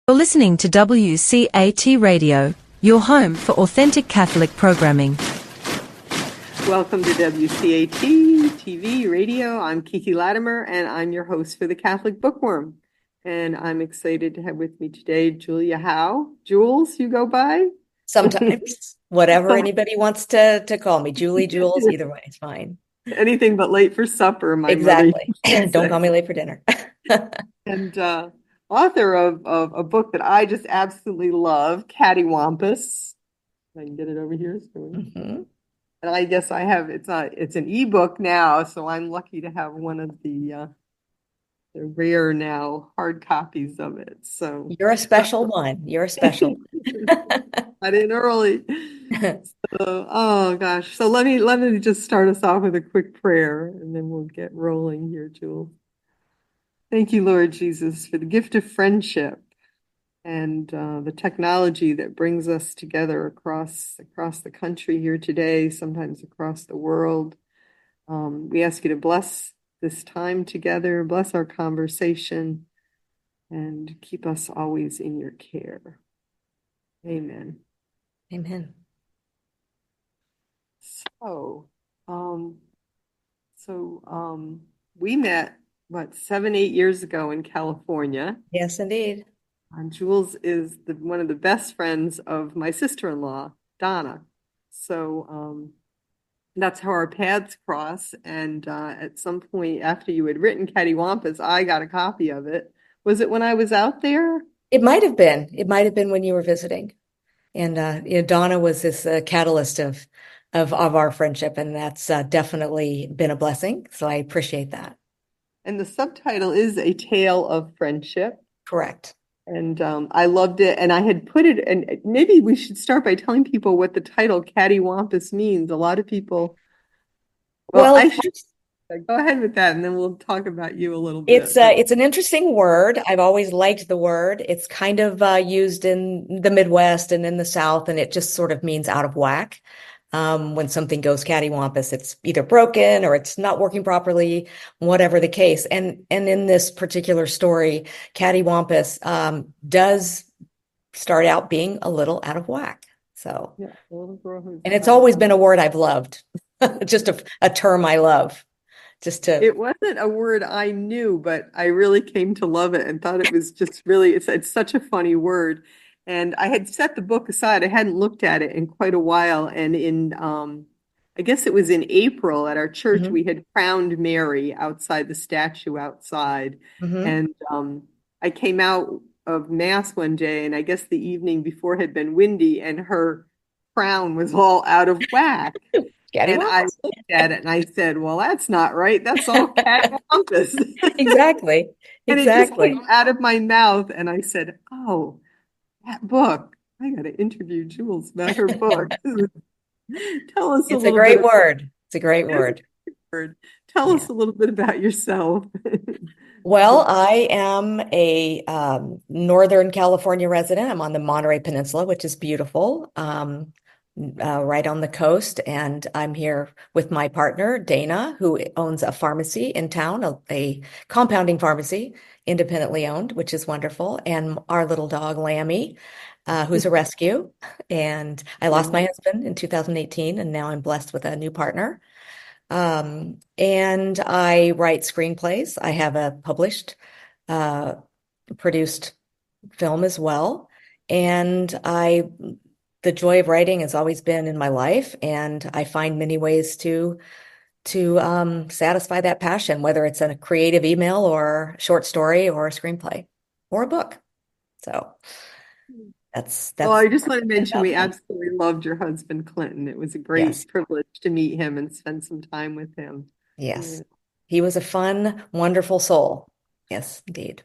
You're listening to WCAT Radio, your home for authentic Catholic programming. Welcome to WCAT TV Radio. I'm Kiki Latimer, and I'm your host for the Catholic Bookworm. And I'm excited to have with me today Julia Howe. Jules, you go by? Sometimes, whatever anybody wants to call me. Julie, Jules, either way, it's fine. Anything but late for supper, my exactly. mother. Don't call me late for dinner. And author of a book that I just absolutely love, Catty Wompus. I can get it over here. Mm-hmm. And I guess I have it's an ebook now, so I'm lucky to have one of the rare now hard copies of it. So you're a special one. You're a special one. I didn't early. So, oh gosh. So let me just start us off with a quick prayer, and then we'll get rolling here, Jules. Thank you, Lord Jesus, for the gift of friendship and the technology that brings us together across the country here today, sometimes across the world. We ask you to bless this time together, bless our conversation, and keep us always in your care. Amen. Amen. So, we met, 7-8 years ago in California. Yes, indeed. And Jules is one of the best friends of my sister-in-law, Donna. So that's how our paths cross. And at some point after you had written Catty Wompus, I got a copy of it. Was it when I was out there? It might have been. It might have been when you were visiting. And Donna was this catalyst of our friendship, and that's definitely been a blessing. So I appreciate that. And the subtitle is A Tale of Friendship. Correct. And I loved it. And I had put it, and maybe we should start by telling people what the title Catty Wompus means. A lot of people, go ahead with that, and then we'll talk about you a little bit. It's an interesting word. I've always liked the word. It's kind of used in the Midwest and in the South, and it just sort of means out of whack. When something goes cattywampus, it's either broken or it's not working properly, whatever the case. And in this particular story, cattywampus does start out being a little out of whack. So, yeah, and it's always been a word I've loved, just a term I love. It wasn't a word I knew, but I really came to love it and thought it was just really, it's such a funny word. And I had set the book aside. I hadn't looked at it in quite a while. And I guess it was in April at our church, mm-hmm. we had crowned Mary outside the statue outside. Mm-hmm. And I came out of Mass one day, and I guess the evening before had been windy, and her crown was all out of whack. And I looked at it and I said, well, that's not right. That's all Catty Wompus. Exactly. And it just came out of my mouth. And I said, oh, that book. I got to interview Jules about her book. Tell us It's a great word. It's a great word. Tell us a little bit about yourself. Well, I am a Northern California resident. I'm on the Monterey Peninsula, which is beautiful, right on the coast. And I'm here with my partner, Dana, who owns a pharmacy in town, a compounding pharmacy, independently owned, which is wonderful. And our little dog, Lammy, who's a rescue. And I lost my husband in 2018, and now I'm blessed with a new partner. And I write screenplays. I have a published, produced film as well. And the joy of writing has always been in my life, and I find many ways to satisfy that passion, whether it's a creative email or short story or a screenplay or a book. So that's well, I just want to mention we absolutely loved your husband, Clinton. It was a great privilege to meet him and spend some time with him. Yes. He was a fun, wonderful soul. Yes, indeed.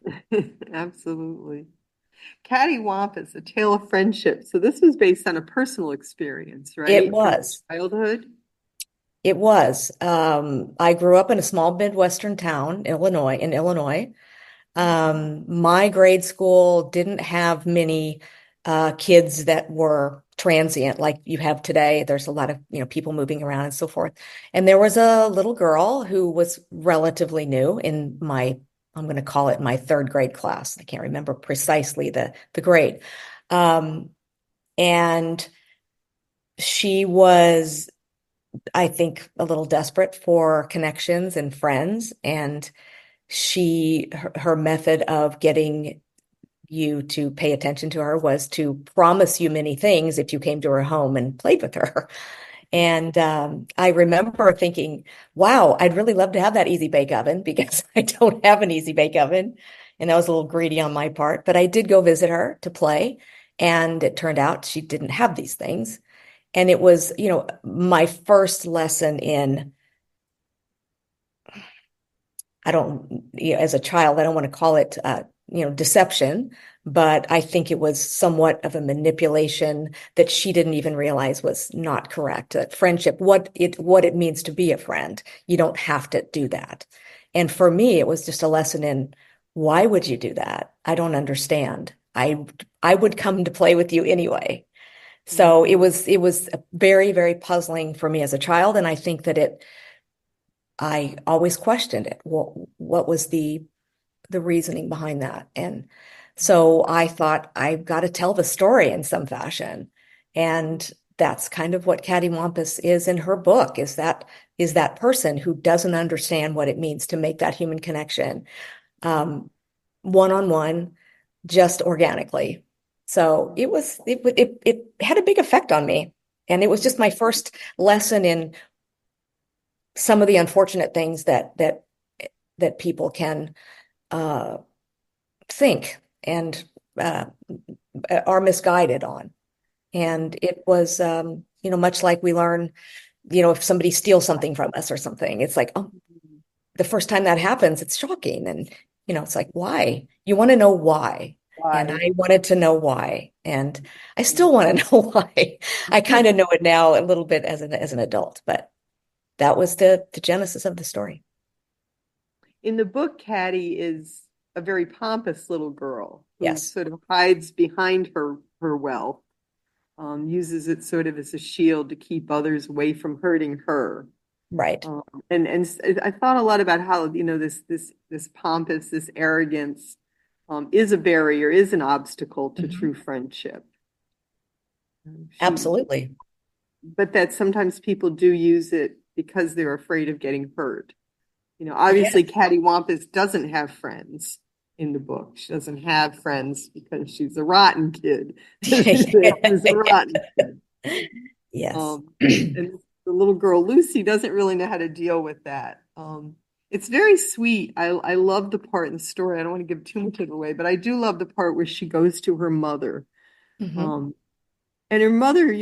Absolutely. Catty Wompus, A Tale of Friendship. So this was based on a personal experience, right? It was. From childhood? It was. I grew up in a small Midwestern town, in Illinois. My grade school didn't have many kids that were transient like you have today. There's a lot of, people moving around and so forth. And there was a little girl who was relatively new in my I'm going to call it my third grade class. I can't remember precisely the grade. And she was, I think, a little desperate for connections and friends. And her method of getting you to pay attention to her was to promise you many things if you came to her home and played with her. And I remember thinking, wow, I'd really love to have that easy bake oven because I don't have an easy bake oven. And that was a little greedy on my part. But I did go visit her to play. And it turned out she didn't have these things. And it was, my first lesson in, as a child, I don't want to call it, deception, but I think it was somewhat of a manipulation that she didn't even realize was not correct. That friendship, what it means to be a friend, you don't have to do that. And for me, it was just a lesson in, why would you do that? I don't understand. I would come to play with you anyway. So it was very, very puzzling for me as a child, and I think that I always questioned it. What was the reasoning behind that? And so I thought, I've got to tell the story in some fashion. And that's kind of what Catty Wompus is in her book, is that person who doesn't understand what it means to make that human connection, one-on-one, just organically. So it had a big effect on me. And it was just my first lesson in some of the unfortunate things that people can think and are misguided on. And it was, much like we learn, if somebody steals something from us or something, it's like, oh, the first time that happens, it's shocking. And, it's like, why? You want to know why. And I wanted to know why. And I still want to know why. I kind of know it now a little bit as an adult, but that was the genesis of the story. In the book, Catty is a very pompous little girl who Yes. sort of hides behind her wealth, uses it sort of as a shield to keep others away from hurting her. Right. And I thought a lot about how, this pompous, this arrogance is a barrier, is an obstacle to true friendship. Absolutely. But that sometimes people do use it because they're afraid of getting hurt. Obviously, Catty Wompus doesn't have friends in the book. She doesn't have friends because she's a rotten kid. She's a rotten kid. Yes. And the little girl, Lucy, doesn't really know how to deal with that. It's very sweet. I love the part in the story. I don't want to give too much of it away, but I do love the part where she goes to her mother. And her mother,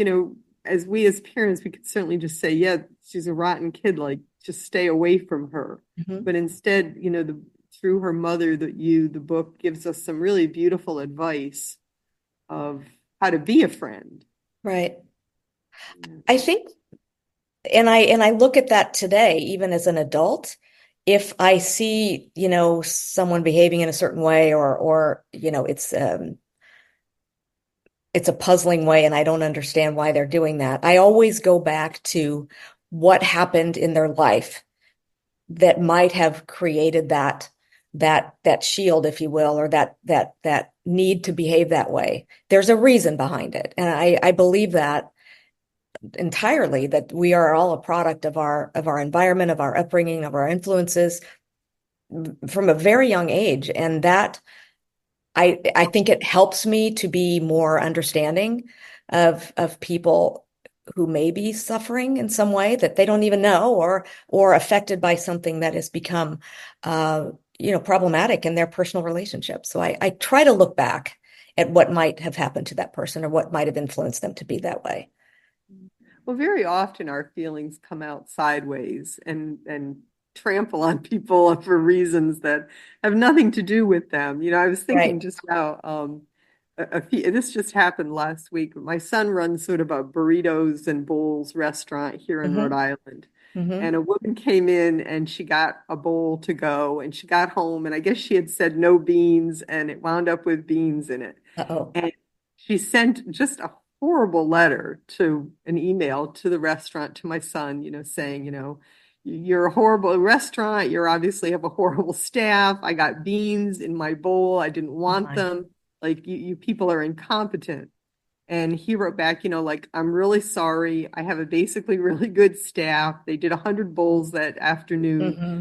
as parents, we could certainly just say, yeah, she's a rotten kid, like just stay away from her. But instead, through her mother, the book gives us some really beautiful advice of how to be a friend. Right. I think, and I look at that today, even as an adult, if I see, someone behaving in a certain way or it's a puzzling way and I don't understand why they're doing that, I always go back to what happened in their life that might have created that shield, if you will, or that need to behave that way. There's a reason behind it. And I believe that entirely, that we are all a product of our environment, of our upbringing, of our influences from a very young age. And that I think it helps me to be more understanding of people who may be suffering in some way that they don't even know, or affected by something that has become problematic in their personal relationships. So I try to look back at what might have happened to that person or what might have influenced them to be that way. Well, very often our feelings come out sideways and trample on people for reasons that have nothing to do with them. I was thinking just now, this just happened last week. My son runs sort of a burritos and bowls restaurant here in Rhode Island. And a woman came in and she got a bowl to go, and she got home and I guess she had said no beans and it wound up with beans in it. And she sent just a horrible letter, to an email to the restaurant, to my son, saying, you're a horrible restaurant. You obviously have a horrible staff. I got beans in my bowl. I didn't Oh want my. them. Like you people are incompetent. And he wrote back, like, I'm really sorry. I have a basically really good staff. They did 100 bowls that afternoon. Hmm.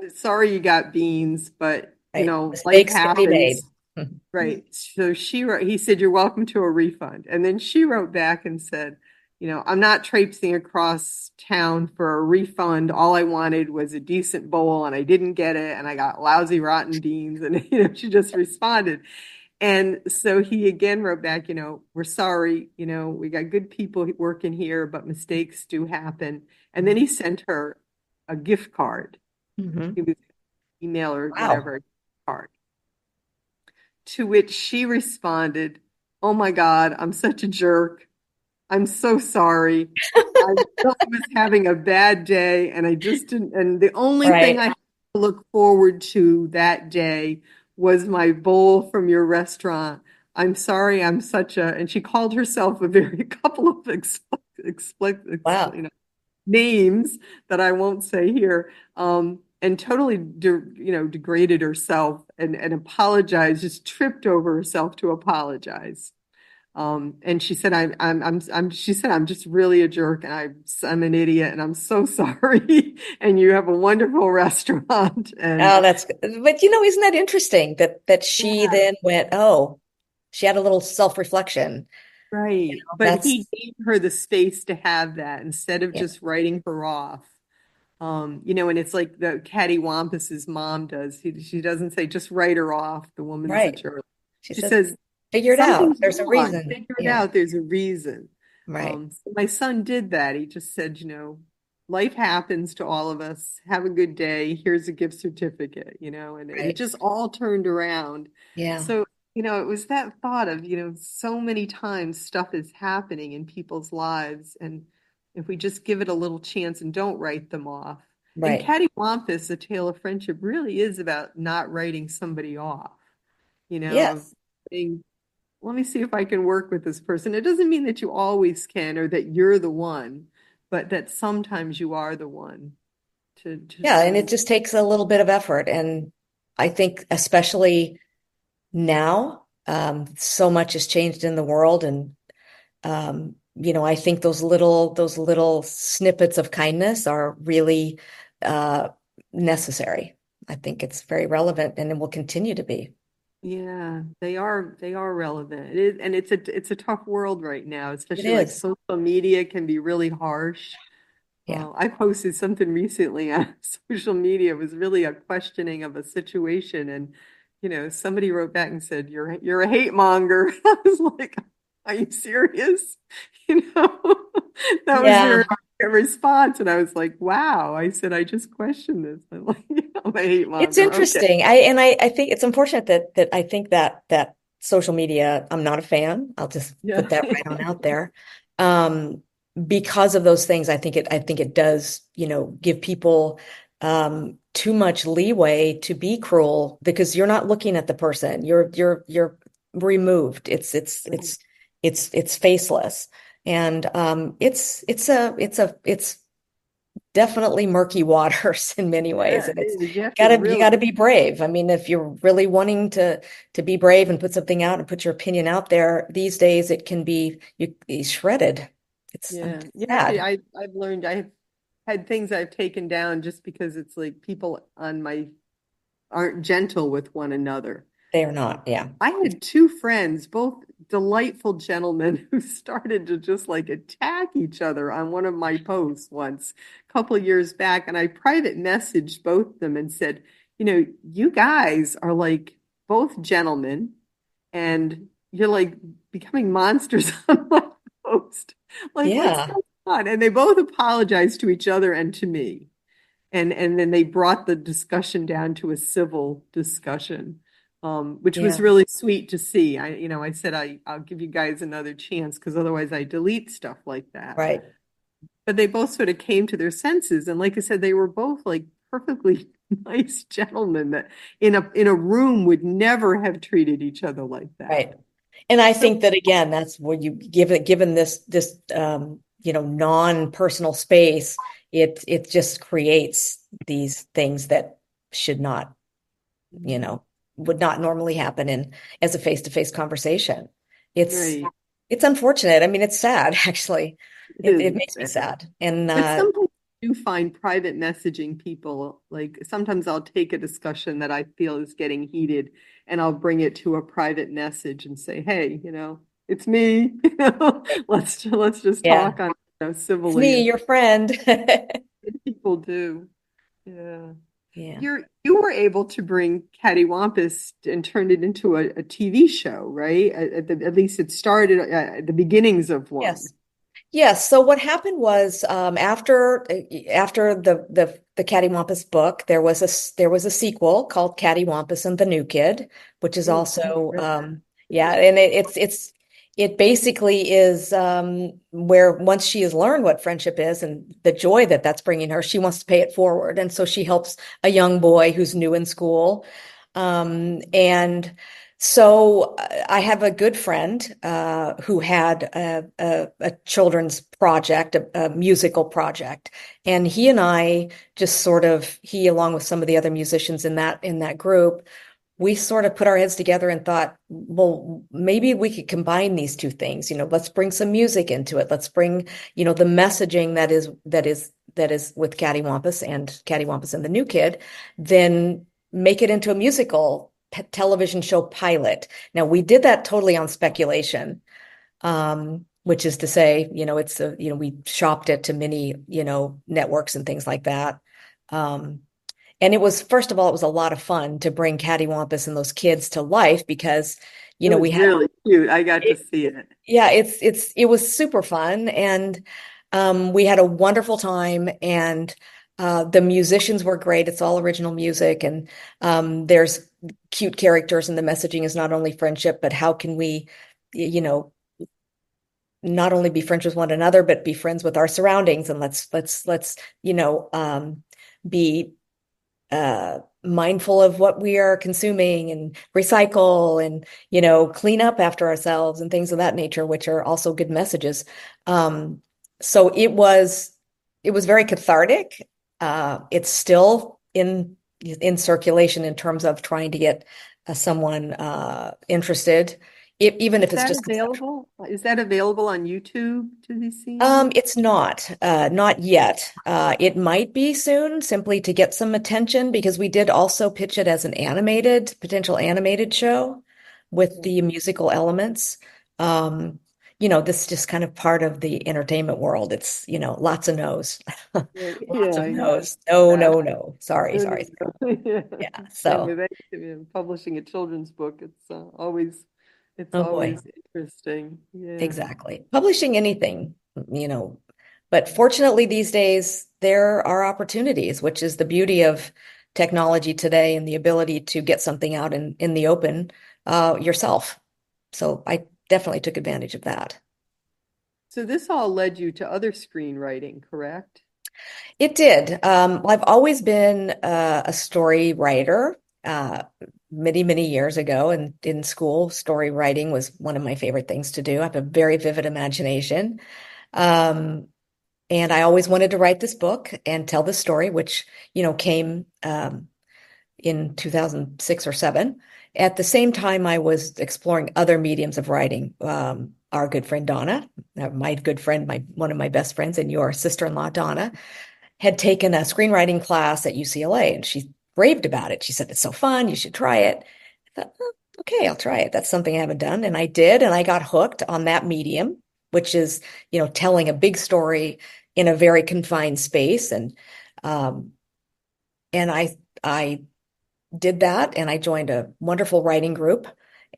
I'm sorry you got beans, but Right. life Mistakes can be made. happens. Right. So he said, you're welcome to a refund. And then she wrote back and said, I'm not traipsing across town for a refund. All I wanted was a decent bowl and I didn't get it. And I got lousy, rotten beans. And, she just responded. And so he again wrote back, we're sorry, we got good people working here, but mistakes do happen. And then he sent her a gift card. Hmm. He was email or Wow. whatever card. To which she responded, "Oh my God, I'm such a jerk. I'm so sorry. I really was having a bad day and I just didn't, and the only thing I Right. had to look forward to that day was my bowl from your restaurant. I'm sorry, I'm such a," and she called herself a couple of Wow. names that I won't say here, and totally degraded herself and apologized, just tripped over herself to apologize. And she said, she said, I'm just really a jerk and I'm an idiot and I'm so sorry. And you have a wonderful restaurant. And Oh, that's good. But isn't that interesting that she yeah, then went, oh, she had a little self-reflection. right. But That's he gave her the space to have that instead of yeah, just writing her off. And it's like the Catty Wampus's mom does. She doesn't say just write her off. The woman's a right. jerk. She She said, says figure it out. something's There's a wrong. reason. Figure it Yeah, out. There's a reason. right, So my son did that. He just said, life happens to all of us. Have a good day. Here's a gift certificate, and it right. just all turned around. Yeah, So, it was that thought of, so many times stuff is happening in people's lives. And if we just give it a little chance and don't write them off. And right. Catty Wampus, A Tale of Friendship, really is about not writing somebody off, of Yes. saying, let me see if I can work with this person. It doesn't mean that you always can or that you're the one, but that sometimes you are the one to Yeah, sort and of, it just takes a little bit of effort. And I think especially now, so much has changed in the world. And I think those little snippets of kindness are really necessary. I think it's very relevant and it will continue to be. yeah, they are relevant. It is, and it's a tough world right now, It especially like is. social media can be really harsh. Yeah. I posted something recently on social media. It was really a questioning of a situation, and somebody wrote back and said, "You're a hate monger." I was like, "Are you serious?" You know, that was Yeah. their response, and I was like, "Wow." I said, "I just questioned this." I'm like, "I'm a hate It's monger." Okay, interesting. I think it's unfortunate that I think that social media, I'm not a fan. I'll just yeah, put that right on out there. Um, because of those things, I think it does, give people too much leeway to be cruel because you're not looking at the person. You're removed. It's faceless. And it's definitely murky waters in many ways, yeah. and It it's is. You have to you really, gotta be brave. I mean, if you're really wanting to be brave and put something out and put your opinion out there, these days it can be shredded. It's yeah. You have to. sad. I've learned. I've had things I've taken down just because it's like people on my aren't gentle with one another. They are not. Yeah. I had two friends, both delightful gentlemen, who started to just like attack each other on one of my posts once, a couple of years back. And I private messaged both of them and said, you guys are like both gentlemen and you're like becoming monsters on my post. Like, what's Yeah. going on? And they both apologized to each other and to me. And then they brought the discussion down to a civil discussion, which was Yeah. really sweet to see. I said I'll give you guys another chance because otherwise I delete stuff like that. Right. But they both sort of came to their senses, and like I said, they were both like perfectly nice gentlemen that in a room would never have treated each other like that. Right. And I So think that again, that's where you given this non-personal space, it just creates these things that should not, would not normally happen in as a face-to-face conversation. It's Right. it's unfortunate. I mean, it's sad, actually. It It is makes me sad. sad. And But sometimes I do find private messaging people, like sometimes I'll take a discussion that I feel is getting heated and I'll bring it to a private message and say, hey, it's me, let's just yeah, talk on, it's civilly, me, and your friend. people do. Yeah. Yeah. You were able to bring Catty Wampus and turn it into a TV show, right? At least it started at the beginnings of one. Yes. Yes. So what happened was after the Catty Wampus book, there was a sequel called Catty Wampus and the New Kid, which is Ooh, I also read that. yeah, and it basically is where once she has learned what friendship is and the joy that that's bringing her, she wants to pay it forward, and so she helps a young boy who's new in school, and. So I have a good friend who had a children's project, a musical project, and he and I just he, along with some of the other musicians in that group, we sort of put our heads together and thought, well, maybe we could combine these two things. Let's bring some music into it. Let's bring, the messaging that is with Catty Wampus and the New Kid, then make it into a musical television show pilot. Now, we did that totally on speculation, which is to say, we shopped it to many, networks and things like that. And first of all, it was a lot of fun to bring Catty Wampus and those kids to life because, It was we had, really cute. I got to see it. yeah, it was super fun. And we had a wonderful time, and the musicians were great. It's all original music, and there's cute characters, and the messaging is not only friendship, but how can we, you know, not only be friends with one another, but be friends with our surroundings, and let's be mindful of what we are consuming and recycle and clean up after ourselves and things of that nature, which are also good messages. So it was very cathartic. It's still in circulation in terms of trying to get someone interested, even if it's just conceptual. Is that available on YouTube to be seen? It's not yet. It might be soon, simply to get some attention, because we did also pitch it as an potential animated show with the musical elements. This is just kind of part of the entertainment world. It's, lots of no's, lots Yeah, of I know. no's. No, That. no, no. Sorry, No, sorry. no, no. Yeah. Yeah. Same So, with anything, publishing a children's book. It's oh boy. always interesting. Yeah. Exactly. Publishing anything, you know, but fortunately these days there are opportunities, which is the beauty of technology today and the ability to get something out in the open yourself. So I definitely took advantage of that. So this all led you to other screenwriting, correct? It did. I've always been a story writer. Many, many years ago, and in school, story writing was one of my favorite things to do. I have a very vivid imagination. Um, and I always wanted to write this book and tell this story, which, came in 2006 or seven. At the same time, I was exploring other mediums of writing. Our good friend Donna, my good friend, one of my best friends, and your sister-in-law Donna, had taken a screenwriting class at UCLA, and she raved about it. She said, it's so fun, you should try it. I thought, oh, okay, I'll try it. That's something I haven't done. And I did, and I got hooked on that medium, which is, telling a big story in a very confined space. Um, and I did that, and I joined a wonderful writing group.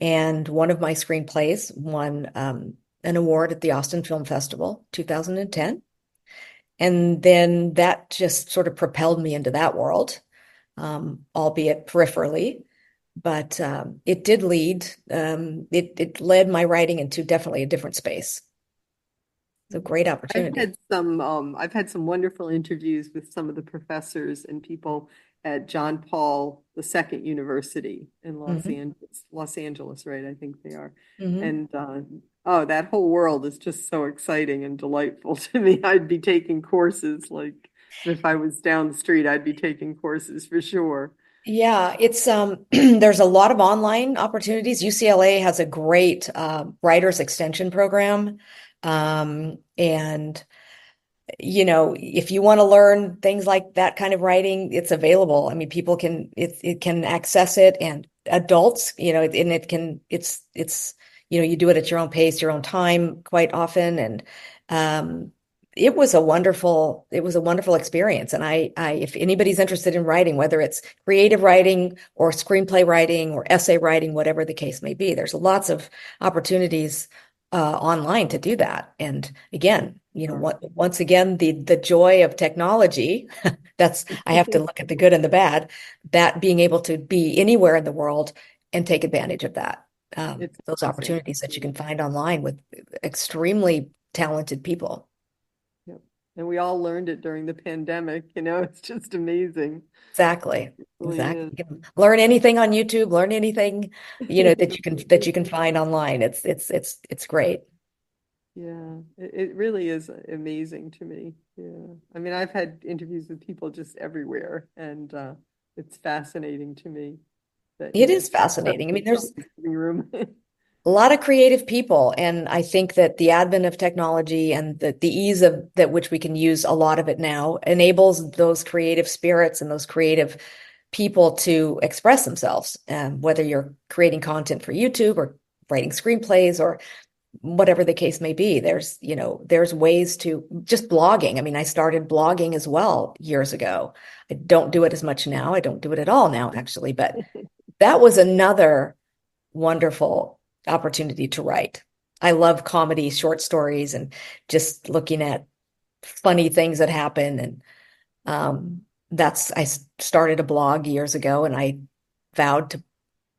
And one of my screenplays won an award at the Austin Film Festival, 2010. And then that just sort of propelled me into that world, albeit peripherally. But it did it led my writing into definitely a different space. It's a great opportunity. I've had some wonderful interviews with some of the professors and people at John Paul II University in Hmm. Los Angeles, right? I think they are. Hmm. And oh, that whole world is just so exciting and delightful to me. I'd be taking courses like If I was down the street, I'd be taking courses for sure. Yeah, it's there's a lot of online opportunities. UCLA has a great writers extension program. And if you want to learn things like that kind of writing, it's available. I mean, people can it can access it, and adults, and you do it at your own pace, your own time quite often. And it was a wonderful experience. And if anybody's interested in writing, whether it's creative writing or screenplay writing or essay writing, whatever the case may be, there's lots of opportunities online to do that. And again, once again, the joy of technology, I have to look at the good and the bad, that being able to be anywhere in the world and take advantage of that. Those opportunities that you can find online with extremely talented people. Yep. And we all learned it during the pandemic, it's just amazing. Exactly. Really Exactly. is. You can learn anything on YouTube, learn anything, that you can find online. It's great. Yeah, it really is amazing to me. Yeah. I mean, I've had interviews with people just everywhere, and it's fascinating to me that, It is fascinating. I mean, there's living room. a lot of creative people, and I think that the advent of technology and the ease of that which we can use a lot of it now enables those creative spirits and those creative people to express themselves. Whether you're creating content for YouTube or writing screenplays or whatever the case may be, there's ways to just blogging. I mean, I started blogging as well years ago. I don't do it as much now. I don't do it at all now, actually, but that was another wonderful opportunity to write. I love comedy, short stories, and just looking at funny things that happen. And I started a blog years ago, and I vowed to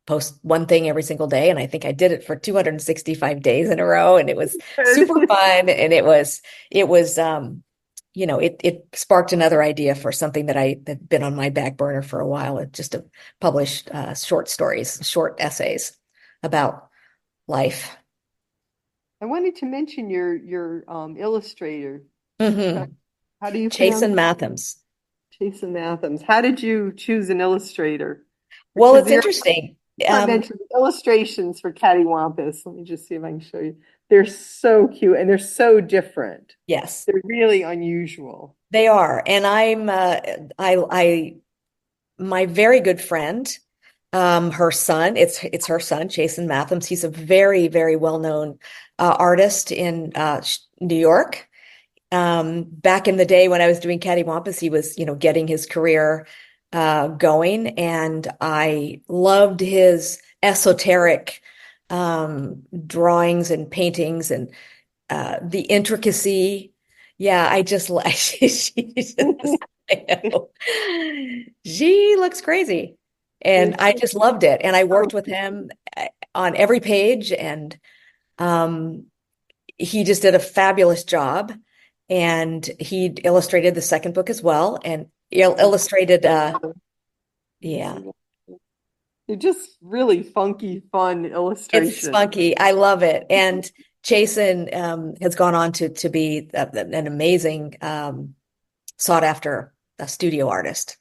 post one thing every single day. And I think I did it for 265 days in a row. And it was super fun. And it sparked another idea for something that had been on my back burner for a while, just to publish short stories, short essays about life. I wanted to mention your illustrator. Mm-hmm. How do you Jason pronounce Mathams. Jason Mathams? How did you choose an illustrator? Well, Because it's interesting. I mentioned illustrations for Catty Wompus. Let me just see if I can show you. They're so cute and they're so different. Yes, They're really unusual. they are. And my very good friend, her son, it's her son, Jason Mathams. He's a very, very well-known artist in New York. Back in the day when I was doing Catty Wompus, he was, getting his career going, and I loved his esoteric drawings and paintings and the intricacy. Yeah, I know. She looks crazy, and I just loved it. And I worked with him on every page, and um, he just did a fabulous job. And he illustrated the second book as well, and illustrated, yeah. They're just really funky, fun illustrations. It's funky. I love it. And Jason has gone on to be an amazing sought after studio artist.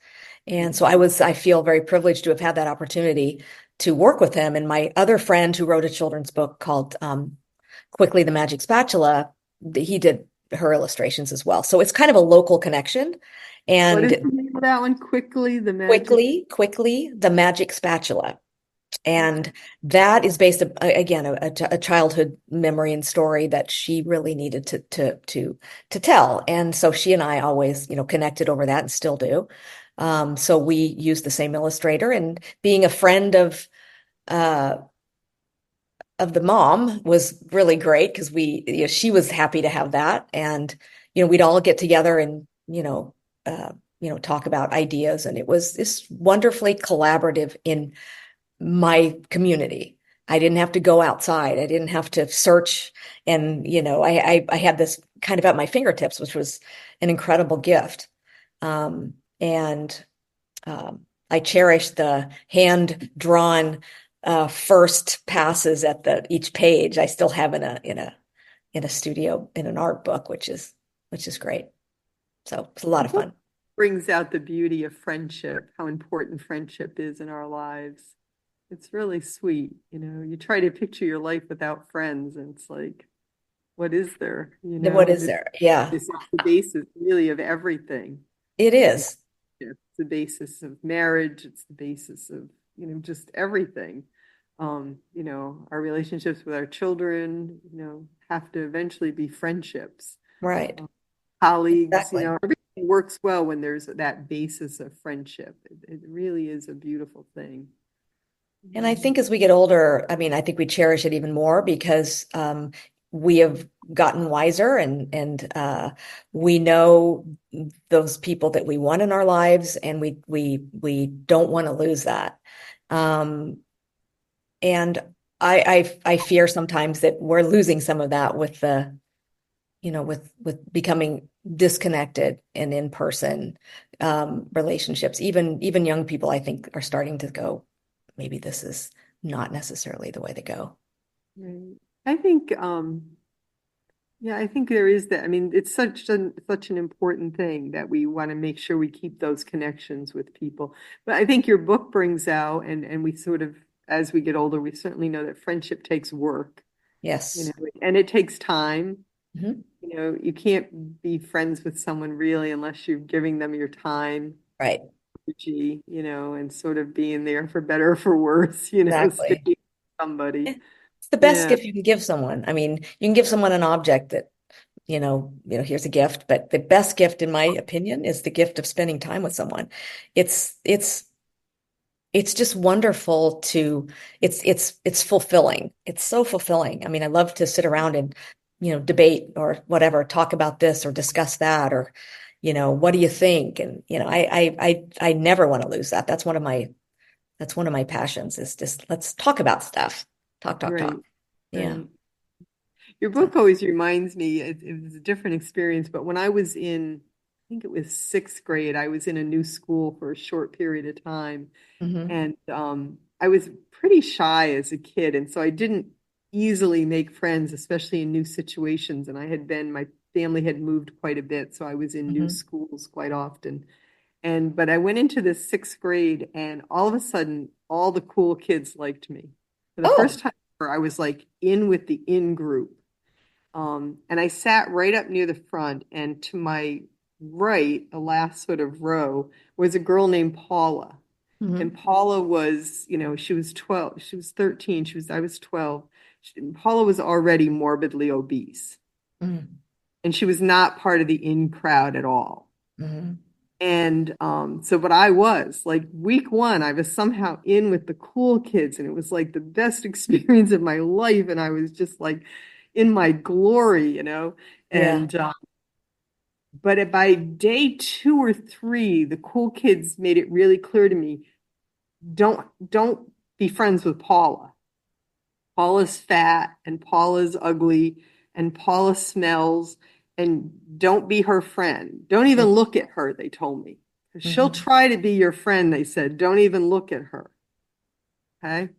And so I feel very privileged to have had that opportunity to work with him. And my other friend who wrote a children's book called Quickly, the Magic Spatula, he did her illustrations as well. So it's kind of a local connection. And what is the name of that one? Quickly, the Magic Spatula. And that is based, again, a childhood memory and story that she really needed to tell. And so she and I always, connected over that and still do. So we use the same illustrator, and being a friend of the mom was really great because she was happy to have that. And, we'd all get together and, talk about ideas. And it was this wonderfully collaborative in my community. I didn't have to go outside. I didn't have to search. And, I had this kind of at my fingertips, which was an incredible gift. I cherish the hand-drawn first passes at each page. I still have in a studio in an art book, which is great. So it's a lot of fun. brings out the beauty of friendship, how important friendship is in our lives. It's really sweet. You try to picture your life without friends, and it's like, what is there? What is there? Yeah, It's the basis really of everything. it is. It's the basis of marriage. It's the basis of, just everything. Our relationships with our children, have to eventually be friendships. Right. Colleagues, Exactly. everything works well when there's that basis of friendship. It really is a beautiful thing. And I think as we get older, I mean, I think we cherish it even more because we have gotten wiser and we know those people that we want in our lives, and we don't want to lose that. Um, and I fear sometimes that we're losing some of that with with becoming disconnected and in person relationships. Even young people, I think, are starting to go, maybe this is not necessarily the way to go. Right. I think, yeah, I think there is that. I mean, it's such an important thing that we want to make sure we keep those connections with people. But I think your book brings out, and we sort of, as we get older, we certainly know that friendship takes work, Yes. and it takes time. Mhm. You can't be friends with someone really unless you're giving them your time, Right. energy, and sort of being there for better or for worse, Exactly. sticking with somebody. It's the best Yeah, gift you can give someone. I mean, you can give someone an object that, here's a gift, but the best gift, in my opinion, is the gift of spending time with someone. It's it's it's just wonderful to it's fulfilling. It's so fulfilling. I mean, I love to sit around and, debate or whatever, talk about this or discuss that, or, what do you think? And, I never want to lose that. That's one of my passions, is just let's talk about stuff. Talk, talk, right, talk. Yeah. right. Your So, book always reminds me, it was a different experience, but when I was I think it was sixth grade, I was in a new school for a short period of time. mhm, And I was pretty shy as a kid. And so I didn't easily make friends, especially in new situations. And my family had moved quite a bit. So I was in new mhm. schools quite often. But I went into the sixth grade, and all of a sudden, all the cool kids liked me. For the Oh. first time ever, I was like in with the in group. And I sat right up near the front, and to my right, the last sort of row, was a girl named Paula. And Mhm, Paula was, she was 12, she was 13, I was 12. Paula was already morbidly obese, mhm, and she was not part of the in crowd at all. mhm. And but I was like week one, I was somehow in with the cool kids, and it was like the best experience of my life. And I was just like in my glory. Yeah. And but by day two or three, the cool kids made it really clear to me, don't be friends with Paula. Paula's fat, and Paula's ugly, and Paula smells, and don't be her friend. Don't even look at her, they told me. She'll Mhm, try to be your friend, they said. Don't even look at her. Okay.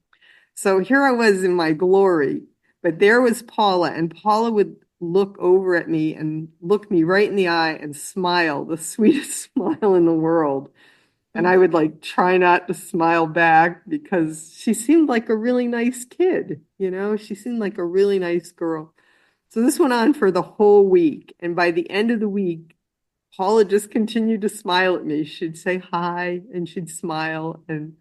So here I was in my glory, but there was Paula, and Paula would look over at me and look me right in the eye and smile, the sweetest smile in the world. And I mhm. would like try not to smile back because she seemed like a really nice kid. She seemed like a really nice girl. So this went on for the whole week. And by the end of the week, Paula just continued to smile at me. She'd say hi and she'd smile. And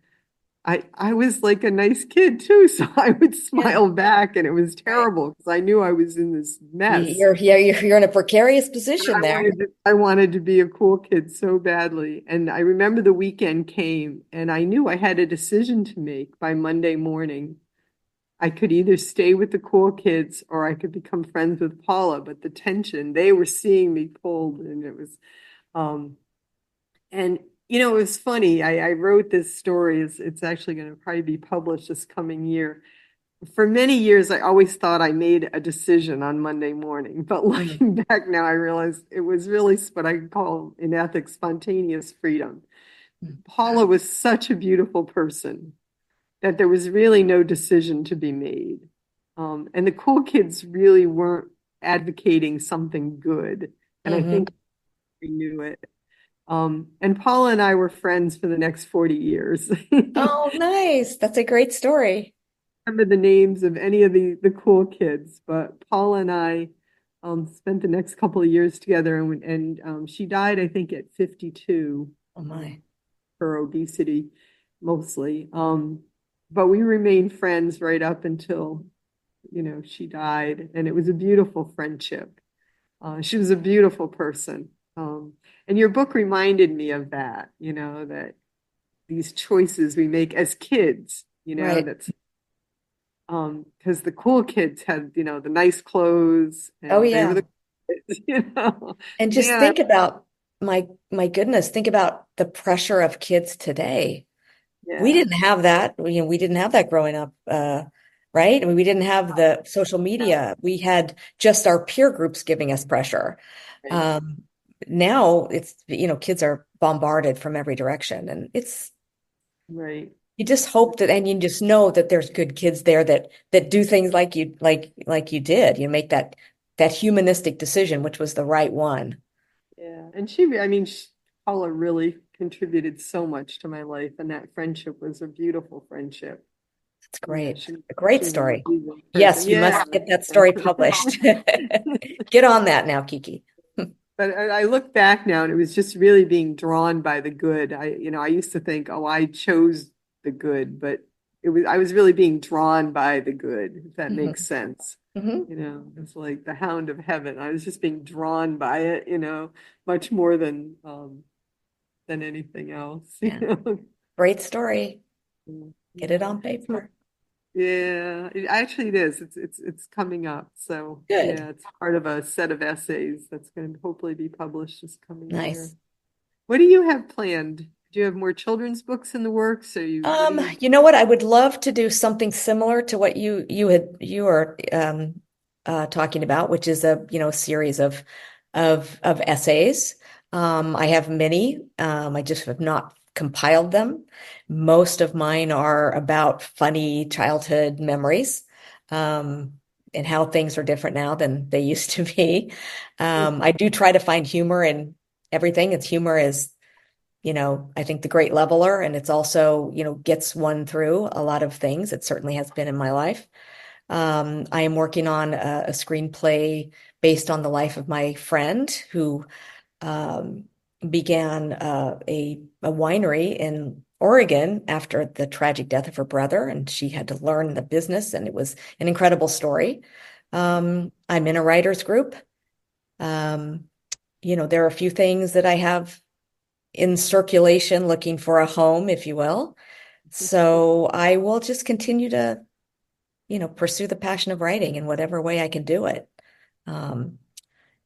I was like a nice kid too. So I would Yeah. smile back, and it was Right. terrible because I knew I was in this mess. You're in a precarious position there. I wanted to be a cool kid so badly. And I remember the weekend came, and I knew I had a decision to make by Monday morning. I could either stay with the cool kids or I could become friends with Paula. But the tension, they were seeing me pulled, and it was, um, and it was funny. I wrote this story. It's actually going to probably be published this coming year. For many years, I always thought I made a decision on Monday morning, but Mhm, looking back now, I realized it was really what I call in ethics spontaneous freedom. mhm, Paula was such a beautiful person that there was really no decision to be made. And the cool kids really weren't advocating something good. And I mhm. think we knew it. And Paula and I were friends for the next 40 years. Oh, nice. That's a great story. Remember the names of any of the cool kids, but Paula and I spent the next couple of years together, and she died, I think, at 52, Oh my. for obesity mostly. But we remained friends right up until, she died, and it was a beautiful friendship. She was a beautiful person. And your book reminded me of that, that these choices we make as kids, Right. that's because the cool kids had, the nice clothes, Oh and they were yeah. the kids, And just Man, think about my goodness, think about the pressure of kids today. We yeah. didn't have that. We didn't have that growing up, right? I mean, we didn't have the social media. We had just our peer groups giving us pressure. Right, Um, Now it's, kids are bombarded from every direction, and right. you just hope that, and you just know that there's good kids there that do things like you did. You make that humanistic decision, which was the right one. Yeah. And Paula really contributed so much to my life, and that friendship was a beautiful friendship. It's Yeah, great. A great she was an story. amazing person. Yes, you Yeah. must get that story published. Get on that now, Kiki. But I look back now, and it was just really being drawn by the good. I used to think, oh, I chose the good, but I was really being drawn by the good, if that makes Mhm. sense. Mhm. It's like the hound of heaven. I was just being drawn by it, much more than anything else, Yeah, great story. Get it Yeah. on So, paper. yeah, it is. It's coming up. So Good. yeah, it's part of a set of essays that's going to hopefully be published this coming year. Nice. What do you have planned? Do you have more children's books in the works? Or what do you? You know what? I would love to do something similar to what you are talking about, which is a series of essays. I have many. I just have not compiled them. Most of mine are about funny childhood memories, um, and how things are different now than they used to be. I do try to find humor in everything. It's humor is I think the great leveler, and it's also, gets one through a lot of things. It certainly has been in my life. I am working on a screenplay based on the life of my friend who um, began a winery in Oregon after the tragic death of her brother, and she had to learn the business, and it was an incredible story. I'm in a writer's group. Um, there are a few things that I have in circulation looking for a home, if you will. So I will just continue to, pursue the passion of writing in whatever way I can do it. Um,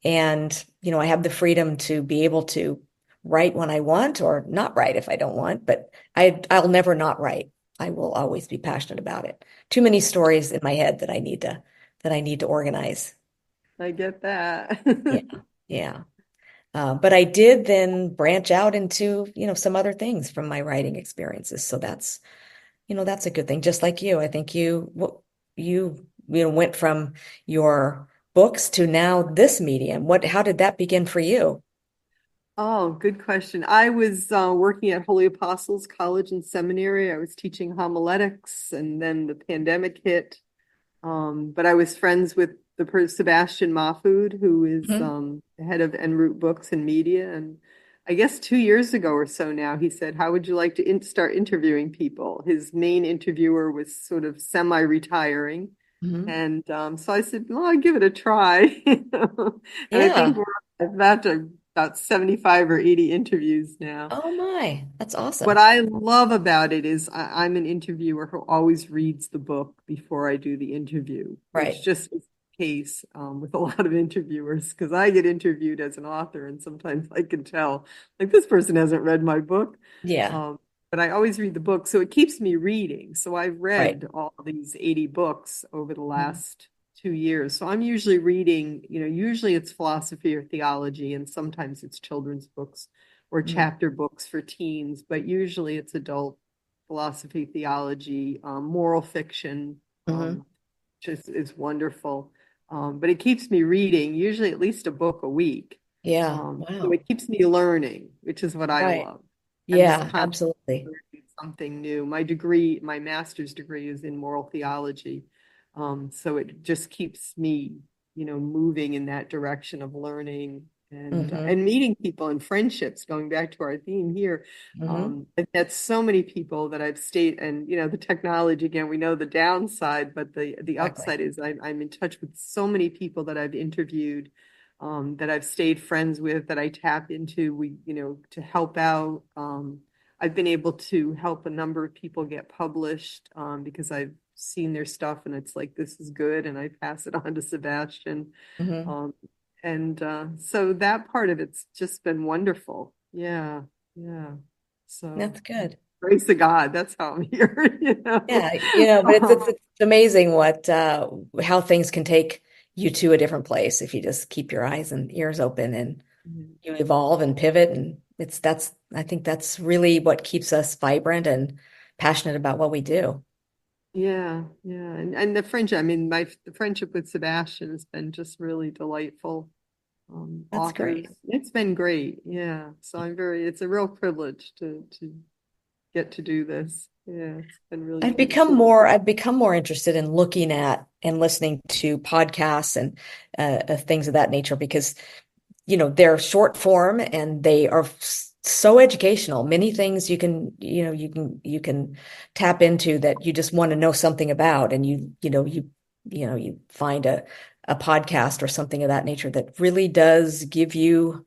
and, I have the freedom to be able to write when I want or not write if I don't want, but I'll never not write. I will always be passionate about it. Too many stories in my head that I need to organize. I get that. Yeah. Yeah. But I did then branch out into, some other things from my writing experiences. So that's a good thing. Just like you, I think you went from your books to now this medium. How did that begin for you? Oh, good question. I was working at Holy Apostles College and Seminary. I was teaching homiletics, and then the pandemic hit. But I was friends with Sebastian Mahfood, who is Mhm. the head of En route Books and Media. And I guess 2 years ago or so now, he said, "How would you like to start interviewing people?" His main interviewer was sort of semi-retiring. Mhm. And so I said, well, I'll give it a try. And I think Yeah. we're about 75 or 80 interviews now. Oh my, that's What awesome. I love about it is I'm an interviewer who always reads the book before I do the interview, which Right. just is the case with a lot of interviewers, because I get interviewed as an author, and sometimes I can tell, like, this person hasn't read my book. Yeah. Um, but I always read the book, so it keeps me reading. So I've Right. read all these 80 books over the Mhm. last 2 years. So I'm usually reading, usually it's philosophy or theology, and sometimes it's children's books or Mhm. chapter books for teens, but usually it's adult philosophy, theology, moral fiction, Mhm. which is wonderful. But it keeps me reading, usually at least a book a week. Yeah. So Wow. it keeps me learning, which is what I Right. love. I'm just Yeah, constantly absolutely. learning something new. My master's degree is in moral theology. So it just keeps me, moving in that direction of learning Hmm. and meeting people and friendships, going back to our theme here. Hmm. I've met so many people that I've stayed, and the technology, again, we know the downside, but the Exactly. upside is I'm in touch with so many people that I've interviewed, that I've stayed friends with, that I tap into, to help out. I've been able to help a number of people get published, because I've seen their stuff and it's like, this is good, and I pass it on to Sebastian. Hmm. Um, and so that part of it's just been wonderful. Yeah, yeah. So That's good. grace of God, that's how I'm here. Yeah, but it's amazing what how things can take you to a different place if you just keep your eyes and ears open and you evolve and pivot. And that's I think that's really what keeps us vibrant and passionate about what we do. Yeah, yeah. And the friendship, I mean, the friendship with Sebastian has been just really delightful. That's Authors, great. it's been great. Yeah. So it's a real privilege to get to do this. Yeah, it's been really wonderful. I've become more interested in looking at and listening to podcasts and things of that nature because they're short form and they are so educational. Many things you can tap into that you just want to know something about, and you find a podcast or something of that nature that really does give you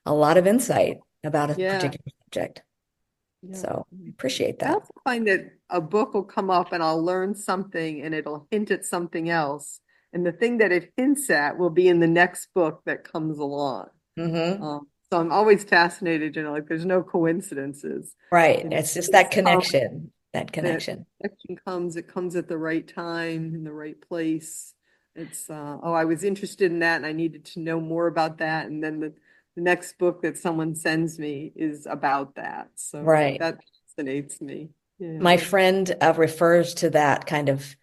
a lot of insight about a Yeah, particular subject. yeah. So I appreciate I that. also find that a book will come up and I'll learn something and it'll hint at something else. And the thing that it hints at will be in the next book that comes along. Hmm. So I'm always fascinated, like there's no coincidences. Right. It's just that Things come, connection, that that connection. connection comes, it comes at the right time, in the right place. It's, oh, I was interested in that and I needed to know more about that. And then the next book that someone sends me is about that. So Right. that fascinates me. Yeah. My friend refers to that kind of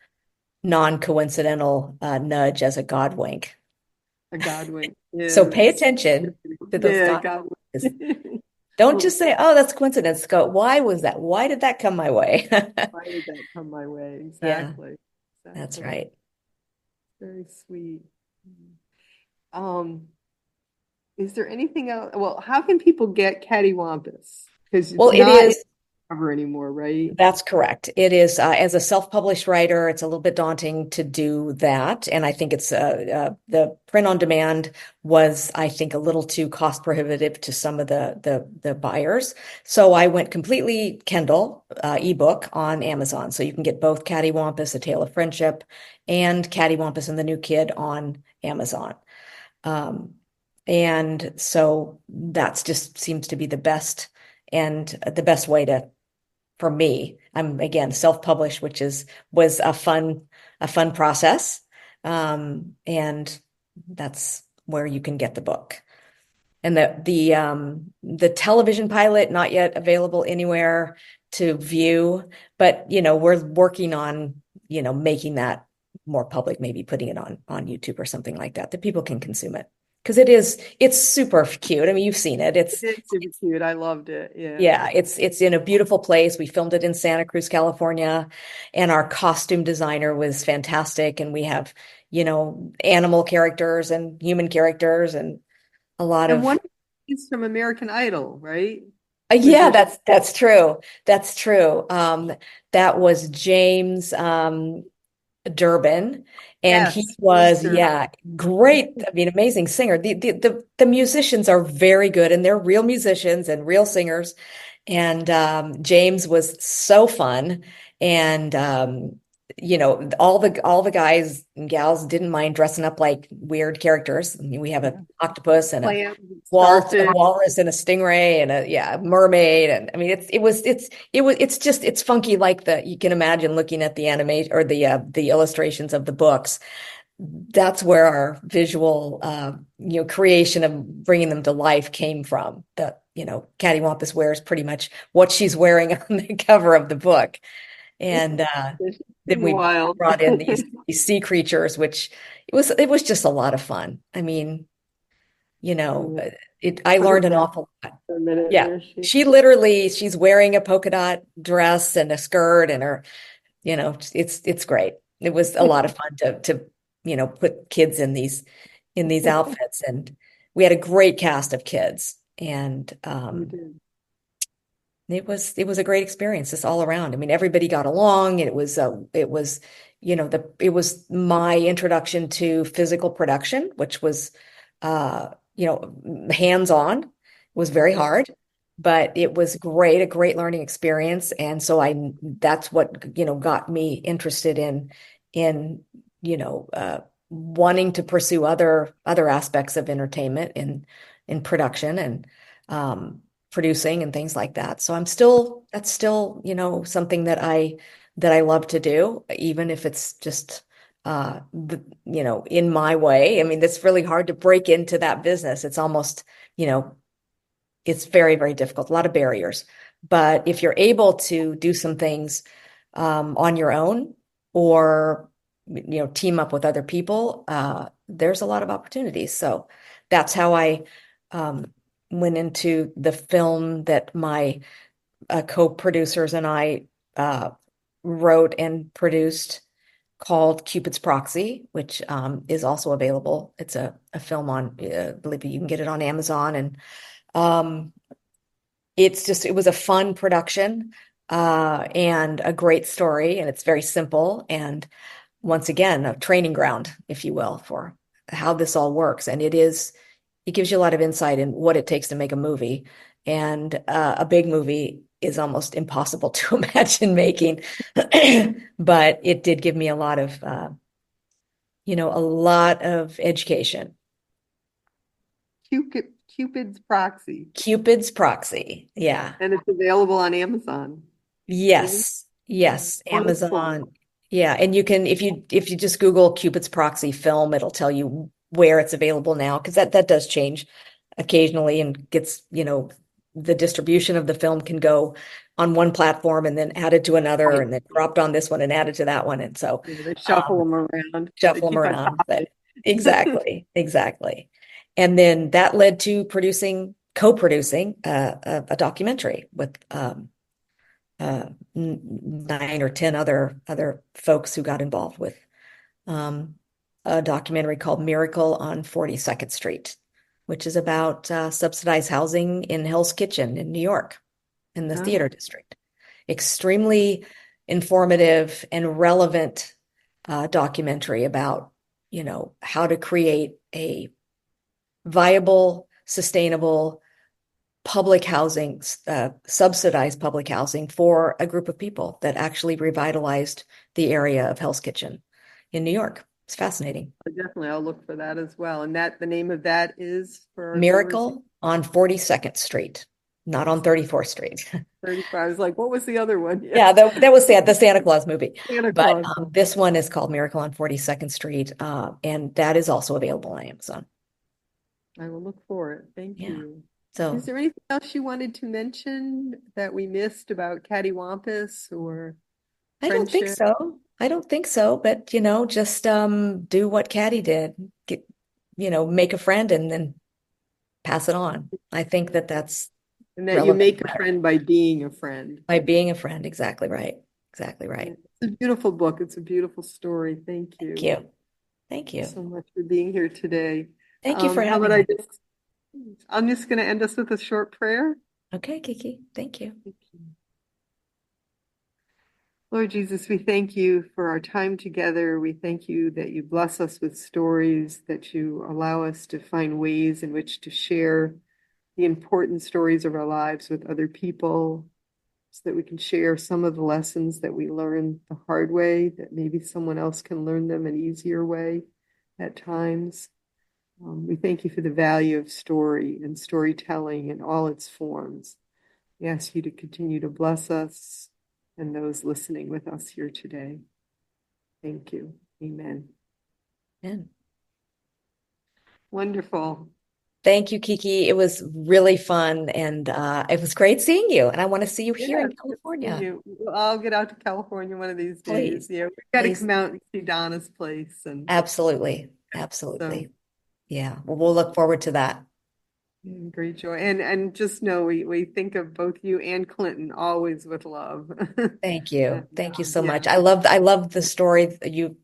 non-coincidental nudge as a God wink. A God wink. So pay Yes. attention to those Yeah, God God winks. wink. Don't Well, just say, "Oh, that's coincidence." Go, "Why was that? Why did that come my way?" why did that come my way? Yeah, Exactly. that's Exactly. right. Very sweet. Um, is there anything else? Well, how can people get Catty Wampus? Because Well, it's it not in is. cover anymore, right? That's correct. It is, as a self-published writer, it's a little bit daunting to do that. And I think it's the print on demand was, I think, a little too cost prohibitive to some of the buyers. So I went completely Kindle, ebook on Amazon. So you can get both Catty Wampus, A Tale of Friendship, and Catty Wampus and the New Kid on Amazon. Um, and so that's just seems to be the best way to for me. I'm again self-published, which was a fun process. And that's where you can get the book. And the television pilot not yet available anywhere to view, but we're working on making that more public, maybe putting it on YouTube or something like that people can consume it because it's super cute. I mean, you've seen it. It's It's super cute. I loved it. Yeah. Yeah, it's in a beautiful place. We filmed it in Santa Cruz, California, and our costume designer was fantastic. And we have, animal characters and human characters and a lot And of one is from American Idol, right? Was yeah, it? that's true. That's true. That was James Durbin, and he Yes, was, Mr. yeah, great. I mean, amazing singer. The musicians are very good, and they're real musicians and real singers. And James was so fun, and all the guys and gals didn't mind dressing up like weird characters. I mean, we have Yeah. an octopus and a Clams, a starfish. walrus and a stingray and a mermaid, and I mean it's funky like the you can imagine looking at the animation or the illustrations of the books. That's where our visual creation of bringing them to life came from. That Catty Wampus wears pretty much what she's wearing on the cover of the book, and It's then we wild. brought in these sea creatures, which it was just a lot of fun. I mean, you know, Yeah. I Put her learned an back awful lot. for a minute Yeah. there. She's wearing a polka dot dress and a skirt and her, it's great. It was a lot of fun to put kids in these outfits, and we had a great cast of kids, and You did. it was a great experience just all around. I mean, everybody got along. It was my introduction to physical production, which was hands-on. It was very hard, but it was a great learning experience. And so that's what, got me interested in wanting to pursue other aspects of entertainment in production and producing and things like that. So that's still, something that I love to do, even if it's just, in my way. I mean, it's really hard to break into that business. It's almost, it's very, very difficult, a lot of barriers. But if you're able to do some things, on your own or, team up with other people, there's a lot of opportunities. So that's how I, went into the film that my co-producers and I wrote and produced, called Cupid's Proxy, which is also available. It's a film on, I believe you can get it on Amazon. And um, it was a fun production and a great story. And it's very simple. And once again, a training ground, if you will, for how this all works. And it gives you a lot of insight in what it takes to make a movie. And a big movie is almost impossible to imagine making. But it did give me a lot of education. Cupid's Proxy, Cupid's Proxy. Yeah. and it's available on Amazon. Yes. Yes. Wonderful. Amazon. Yeah. And you can, if you just Google Cupid's Proxy film, it'll tell you where it's available now, because that does change occasionally and gets, the distribution of the film can go on one platform and then added to another Right. and then dropped on this one and added to that one. And so Yeah, they shuffle um, them around. They shuffle them keep on around. top of But it. exactly, exactly. And then that led to co-producing a documentary with 9 or 10 other folks who got involved with um, a documentary called Miracle on 42nd Street, which is about subsidized housing in Hell's Kitchen in New York, in the Oh, theater district. Extremely informative and relevant documentary about, how to create a viable, sustainable public housing, subsidized public housing for a group of people that actually revitalized the area of Hell's Kitchen in New York. It's fascinating. definitely, I'll look for that as well. And the name of that is for our viewers. Miracle on 42nd Street, not on 34th Street. 35. I was like, what was the other one? Yeah, that was the Santa Claus movie. Santa But Claus. this one is called Miracle on 42nd Street, and that is also available on Amazon. I will look for it. Thank Yeah. you. So Is there anything else you wanted to mention that we missed about Catty Wampus or I don't think friendship? so. I don't think so, but just do what Caddy did. Make a friend and then pass it on. I think that's And that you relevant make a friend by being a friend. by being a friend. Exactly right. Exactly right. It's a beautiful book. It's a beautiful story. Thank you. Thank you. Thank Thank you you. so much for being here today. Thank you for How having about me. I'm just going to end us with a short prayer. Okay, Kiki. Thank you. Thank you. Lord Jesus, we thank you for our time together. We thank you that you bless us with stories, that you allow us to find ways in which to share the important stories of our lives with other people, so that we can share some of the lessons that we learn the hard way, that maybe someone else can learn them an easier way at times. We thank you for the value of story and storytelling in all its forms. We ask you to continue to bless us and those listening with us here today. Thank you. Amen. Amen. Wonderful. Thank you, Kiki. It was really fun, and it was great seeing you. And I want to see you here Yeah, in good to see California. you. I'll get out to California one of these days. Please, Yeah, we've got to please. come out and see Donna's place. And Absolutely. so, Absolutely. Yeah. Well, we'll look forward to that. Great joy. And just know we think of both you and Clinton always with love. Thank you. Thank you so Yeah. much. I love the story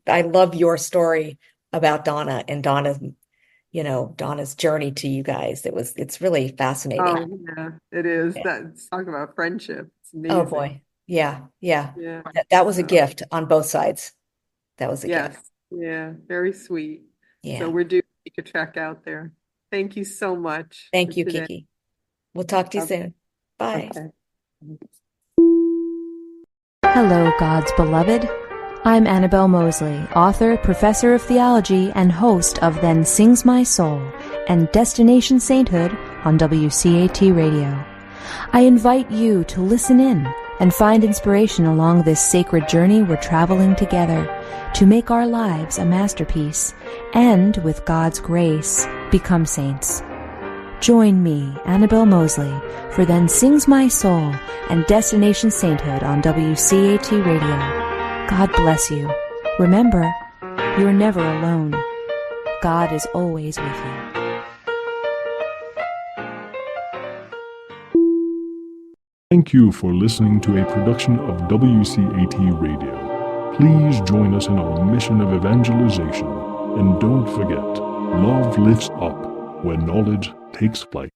I love your story about Donna and Donna's journey to you guys. It's really fascinating. Oh, yeah, it is. Yeah. That's talk about friendship. It's Oh amazing. boy. Yeah. Yeah. Yeah. That was a So, gift on both sides. That was a yes. gift. Yeah. Very sweet. So Yeah. we're due to take a trek out there. Thank you so much for Thank you, today. Kiki. We'll talk to you soon. Bye. Okay. Hello, God's beloved. I'm Annabelle Mosley, author, professor of theology, and host of Then Sings My Soul and Destination Sainthood on WCAT Radio. I invite you to listen in and find inspiration along this sacred journey we're traveling together to make our lives a masterpiece and, with God's grace, become saints. Join me, Annabelle Mosley, for Then Sings My Soul and Destination Sainthood on WCAT Radio. God bless you. Remember, you're never alone. God is always with you. Thank you for listening to a production of WCAT Radio. Please join us in our mission of evangelization. And don't forget, love lifts up when knowledge takes flight.